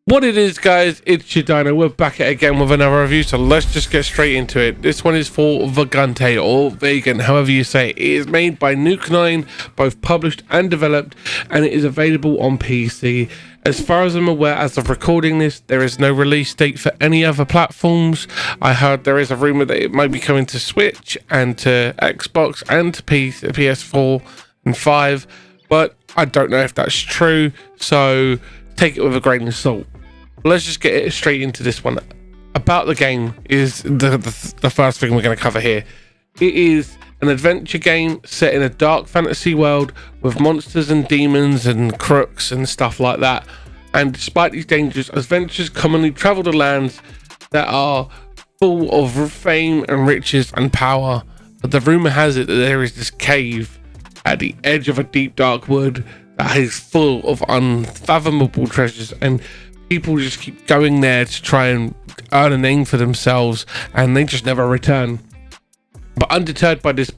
What it is, guys, it's your Dino. We're back at it again with another review, so let's just get straight into it. This one is for Vagante, or Vegan, however you say it. It is made by Nuke9, both published and developed, and it is available on PC. As far as I'm aware, as of recording this, there is no release date for any other platforms. I heard there is a rumor that it might be coming to Switch and to Xbox and to PS4 and 5, but I don't know if that's true, so take it with a grain of salt. Let's just get it straight into this one. About the game is the first thing we're going to cover here. It is an adventure game set in a dark fantasy world with monsters and demons and crooks and stuff like that. And despite these dangers, adventurers commonly travel to lands that are full of fame and riches and power. But the rumor has it that there is this cave at the edge of a deep dark wood that is full of unfathomable treasures, and people just keep going there to try and earn a name for themselves, and they just never return. But undeterred by this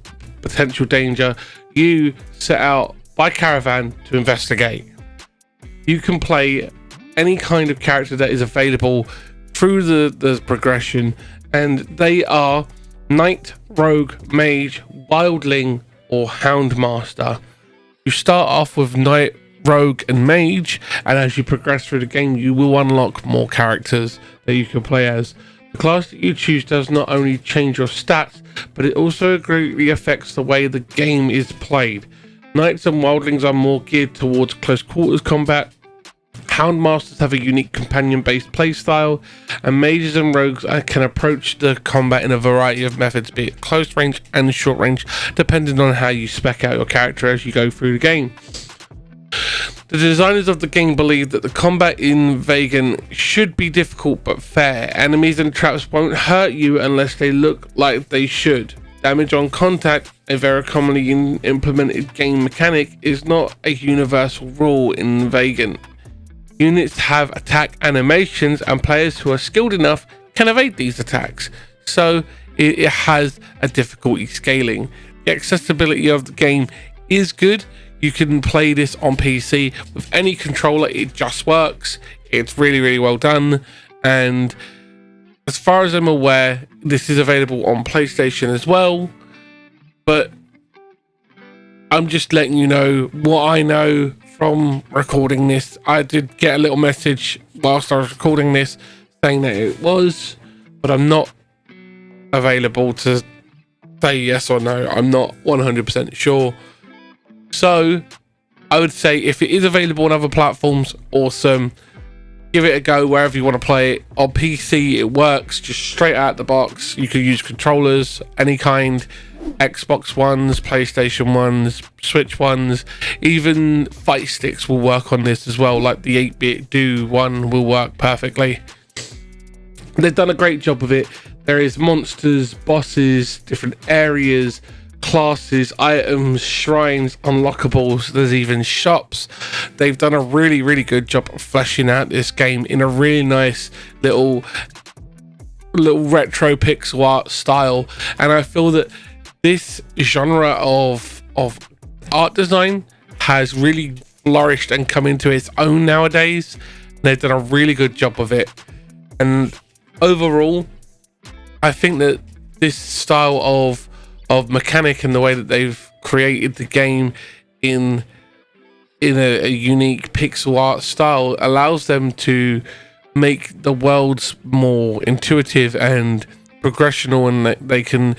potential danger, you set out by caravan to investigate. You can play any kind of character that is available through the progression, and they are Knight, Rogue, Mage, Wildling, or Houndmaster. You start off with Knight, Rogue and Mage, and as you progress through the game you will unlock more characters that you can play as. The class that you choose does not only change your stats, but it also greatly affects the way the game is played. Knights and Wildlings are more geared towards close quarters combat. Houndmasters have a unique companion based playstyle, and Mages and Rogues can approach the combat in a variety of methods, be it close range and short range, depending on how you spec out your character as you go through the game. The designers of the game believe that the combat in Vegan should be difficult but fair. Enemies and traps won't hurt you unless they look like they should. Damage on contact, a very commonly implemented game mechanic, is not a universal rule in Vegan. Units have attack animations, and players who are skilled enough can evade these attacks, so it has a difficulty scaling. The accessibility of the game is good. You can play this on PC with any controller, it just works. It's really well done, and as far as I'm aware, this is available on PlayStation as well, but I'm just letting you know what I know from recording this. I did get a little message whilst I was recording this saying that it was, but I'm not available to say yes or no. I'm not 100% sure. So I would say if it is available on other platforms, awesome. Give it a go wherever you want to play it. On PC it works just straight out the box. You can use controllers, any kind, Xbox ones, PlayStation ones, Switch ones, even fight sticks will work on this as well, like the 8-bit do one will work perfectly. They've done a great job of it. There is monsters, bosses, different areas, classes, items, shrines, unlockables. There's even shops. They've done a really good job of fleshing out this game in a really nice little retro pixel art style, and I feel that this genre of art design has really flourished and come into its own nowadays. They've done a really good job of it, and overall I think that this style of mechanic and the way that they've created the game in a unique pixel art style allows them to make the worlds more intuitive and progressional, and that they can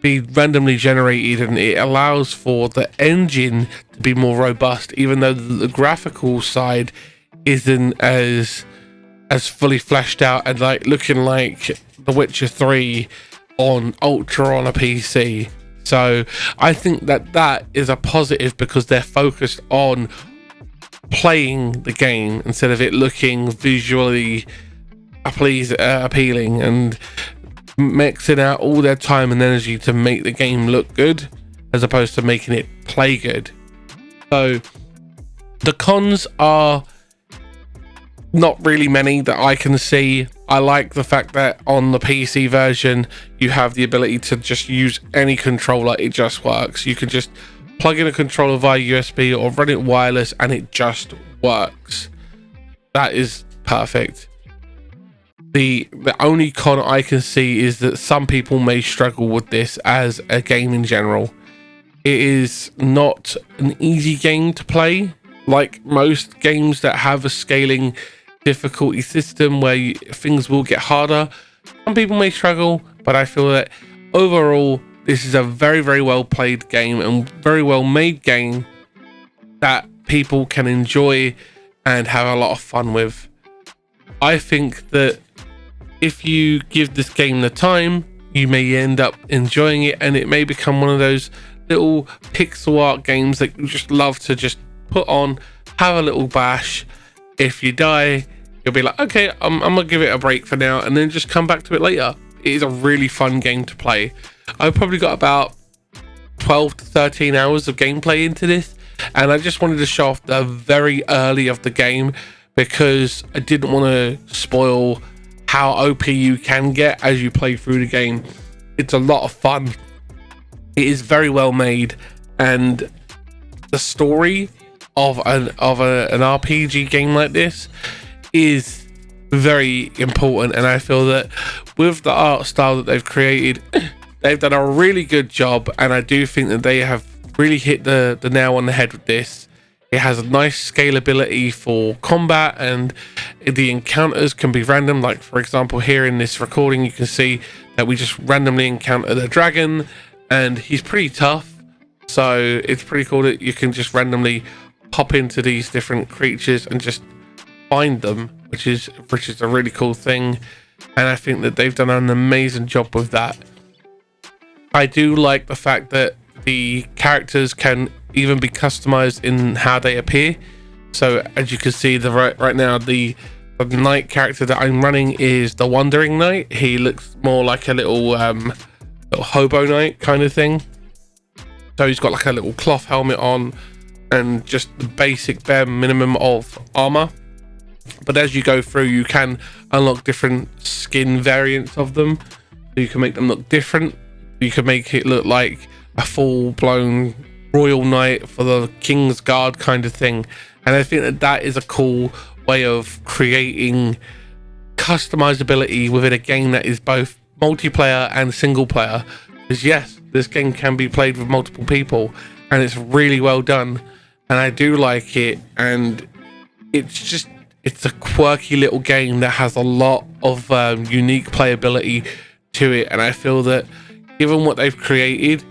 be randomly generated, and it allows for the engine to be more robust, even though the graphical side isn't as fully fleshed out and like looking like The Witcher 3 on Ultra on a PC. So I think that is a positive, because they're focused on playing the game instead of it looking visually appealing, and mixing out all their time and energy to make the game look good as opposed to making it play good. So the cons are not really many that I can see. I like the fact that on the PC version you have the ability to just use any controller. It just works. You can just plug in a controller via USB or run it wireless and it just works. That is perfect. The only con I can see is that some people may struggle with this as a game in general. It is not an easy game to play, like most games that have a scaling difficulty system where things will get harder. Some people may struggle, but I feel that overall this is a very, very well played game and very well made game that people can enjoy and have a lot of fun with. I think that if you give this game the time, you may end up enjoying it, and it may become one of those little pixel art games that you just love to just put on, have a little bash. If you die, you'll be like, okay, I'm gonna give it a break for now, and then just come back to it later. It is a really fun game to play. I've probably got about 12 to 13 hours of gameplay into this, and I just wanted to show off the very early of the game because I didn't want to spoil how OP you can get as you play through the game. It's a lot of fun. It is very well made, and the story of an RPG game like this is very important, and I feel that with the art style that they've created, they've done a really good job, and I do think that they have really hit the nail on the head with this. It has a nice scalability for combat, and the encounters can be random. Like, for example, here in this recording, you can see that we just randomly encounter the dragon, and he's pretty tough. So it's pretty cool that you can just randomly pop into these different creatures and just find them, which is a really cool thing. And I think that they've done an amazing job with that. I do like the fact that the characters can even be customized in how they appear. So as you can see, right now the knight character that I'm running is the Wandering Knight. He looks more like a little hobo knight kind of thing. So he's got like a little cloth helmet on and just the basic bare minimum of armor. But as you go through, you can unlock different skin variants of them. So you can make them look different. You can make it look like a full-blown royal knight for the King's Guard kind of thing. And I think that that is a cool way of creating customizability within a game that is both multiplayer and single player. Because yes, this game can be played with multiple people, and it's really well done, and I do like it. And it's a quirky little game that has a lot of unique playability to it. And I feel that given what they've created,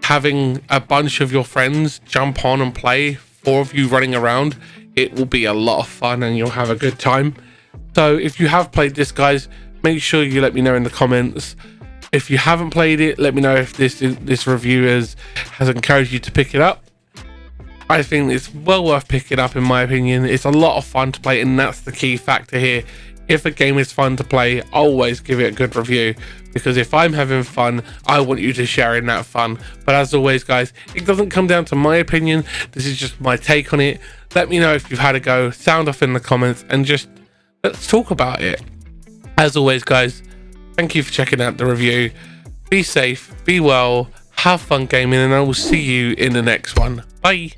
having a bunch of your friends jump on and play, 4 of you running around, it will be a lot of fun and you'll have a good time. So if you have played this, guys, make sure you let me know in the comments. If you haven't played it, let me know if this review has encouraged you to pick it up. I think it's well worth picking up, in my opinion. It's a lot of fun to play, and that's the key factor here. If a game is fun to play, always give it a good review, because if I'm having fun, I want you to share in that fun. But as always, guys, it doesn't come down to my opinion. This is just my take on it. Let me know if you've had a go, sound off in the comments, and just let's talk about it. As always, guys, thank you for checking out the review. Be safe, be well, have fun gaming, and I will see you in the next one. Bye.